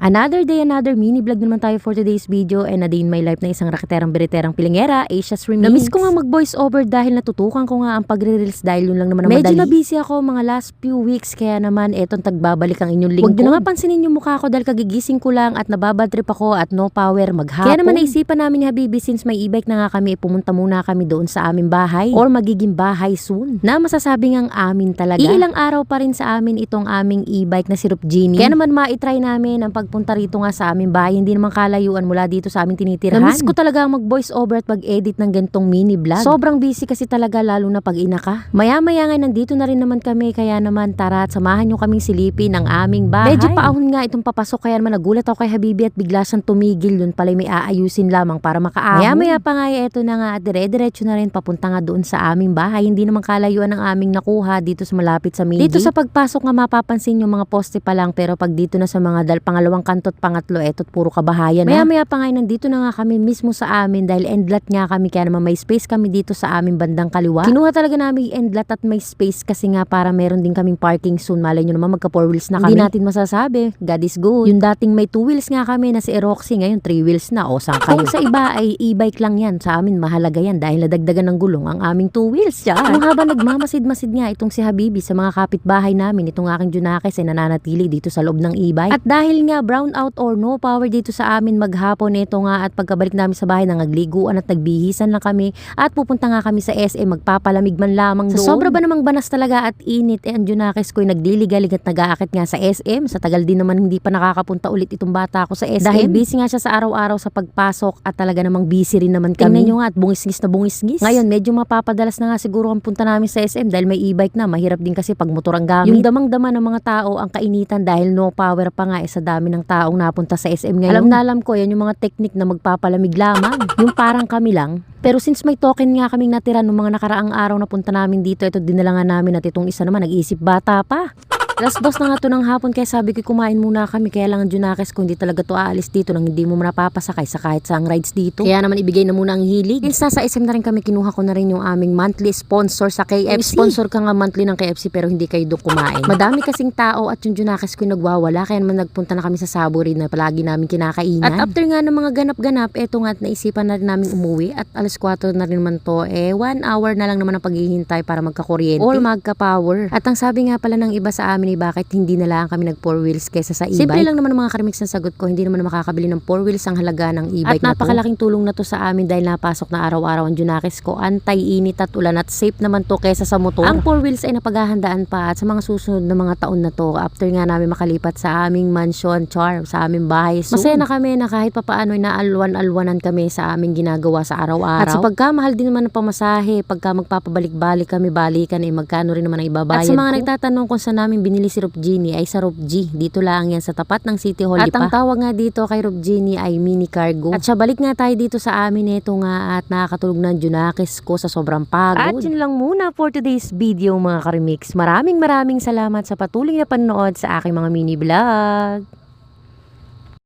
Another day, another mini vlog naman tayo for today's video, and a day in my life na isang raketerang beriterang pilingera, Asia's Remix. Namiss ko nga mag voice over dahil natutukan ko nga ang pagre-reels dahil yun lang naman ang madali. Medyo na busy ako mga last few weeks, kaya naman etong tagbabalik ang inyong lingkod. Huwag nyo nga pansinin yung mukha ko dahil kagigising ko lang at nababadtrip ako at no power maghapon. Kaya naman naisipan namin ni Habibi, since may e-bike na nga kami, pumunta muna kami doon sa aming bahay or magiging bahay soon. Na masasabi ngang amin talaga. Ilang araw pa rin sa amin itong aming e-bike na si Rup Genie. Kaya naman ma-try namin ang pagpunta rito nga sa aming bahay, hindi naman kalayuan mula dito sa aming tinitirahan. Namiss ko talaga mag voice over at mag-edit ng gantong mini vlog. Sobrang busy kasi talaga, lalo na pag ina ka. Maya-maya nga nandito na rin naman kami, kaya naman tara at samahan nyo kaming silipin ang aming bahay. Medyo paahon nga itong papasok, kaya naman nagulat ako kay Habibi at bigla siyang tumigil. Yun pala may aayusin lamang para makaahon. Maya-maya pa nga eto na nga at dire-diretso na rin papunta nga doon sa aming bahay. Hindi naman kalayuan ang aming nakuha dito sa malapit sa main gate. Dito sa pagpasok nga mapapansin yung mga poste pa lang, pero pag dito na sa mga pangalawang kanto at pangatlo, eto't puro kabahayan na. Maya-maya pa nga nandito na nga kami mismo sa amin dahil endlat nga kami, kaya naman may space kami dito sa aming bandang kaliwa. Kinuha talaga namin endlat at may space kasi nga para meron din kaming parking soon. Malay nyo naman magka 4 wheels na kami. Hindi natin masasabi, God is good. Yung dating may 2 wheels nga kami na si Eroxy, ngayon 3 wheels na. O saan kayo? Kung sa iba ay e-bike lang yan, sa amin mahalaga yan dahil nadagdagan ng gulong ang aming 2 wheels. Kung habang nagmamasid-masid nga itong si Habibi sa mga kapitbahay namin, itong aking Junakis ay nananatili dito sa loob ng e-bike. At dahil nga brown out or no power dito sa amin maghapon, ito nga at pagkabalik namin sa bahay nangagliguan at nagbihisan lang kami at pupunta nga kami sa SM, magpapalamig man lamang doon. Sa sobra ba namang banas talaga at init, ang Junakis ko ay nagliligalig at nag-aakit nga sa SM. Sa tagal din naman hindi pa nakakapunta ulit itong bata ko sa SM dahil busy nga siya sa araw-araw sa pagpasok at talaga namang busy rin naman kami. Tingnan nyo nga at bungis-ngis na bungis-ngis. Ngayon medyo mapapadalas na nga siguro ang punta namin sa SM dahil may e-bike na, mahirap din kasi pag motor ang gamit. Yung damang-dama ng mga tao ang kainitan dahil no power pa nga sa dami ng taong napunta sa SM ngayon. Alam na alam ko yan yung mga technique na magpapalamig lamang. Yung parang kami lang. Pero since may token nga kaming natira nung mga nakaraang araw na punta namin dito, ito dinalangan namin at itong isa naman nag-iisip bata pa. Alas 2 na nga to ng hapon, kaya sabi ko kumain muna kami, kaya lang ang Junakis ko hindi talaga to aalis dito nang hindi mo napapasakay sa kahit saang rides dito. Kaya naman ibigay na muna ang hilig. Since nasa SM na rin kami, kinuha ko na rin yung aming monthly sponsor sa KFC. Sponsor ka nga monthly ng KFC pero hindi kayo doon kumain. Madami kasing tao at yung Junakis ko nagwawala, kaya naman nagpunta na kami sa Saburi na palagi namin kinakainan. At after nga ng mga ganap-ganap, eto nga at naisipan na rin namin umuwi at alas 4 na rin naman to. 1 hour na lang naman ang paghihintay para magka-kuryente or magka-power. At ang sabi nga pala ng iba sa amin, bakit hindi na lang kami nag 4 wheels kesa sa e-bike? Simple lang naman ang mga karimix na sagot ko, hindi naman makakabili ng 4 wheels ang halaga ng e-bike na to. At napakalaking tulong na to sa amin dahil napasok na araw-araw ang Junakis ko, antay-init at ulan at safe naman to kesa sa motor. Ang 4 wheels ay napaghahandaan pa at sa mga susunod na mga taon na to, after nga namin makalipat sa aming mansion, sa aming bahay soon. Masaya na kami na kahit papaano ay naalwan-alwanan kami sa aming ginagawa sa araw-araw. At sa pagkamahal din naman ng pamasahe, pagka magpapabalik-balik kami, balikan ay magkano rin naman ang ibabayad. At sa mga nagtatanong kung saan namin binili si Rup Genie, ay sa Rup G. Dito lang yan sa tapat ng City Hall. At ang tawag nga dito kay Rup Genie ay mini cargo. At siya balik nga tayo dito sa amin, ito nga at nakakatulog ng Junakis ko sa sobrang pagod. At yun lang muna for today's video mga karimix. Maraming salamat sa patuloy na panonood sa aking mga mini vlog.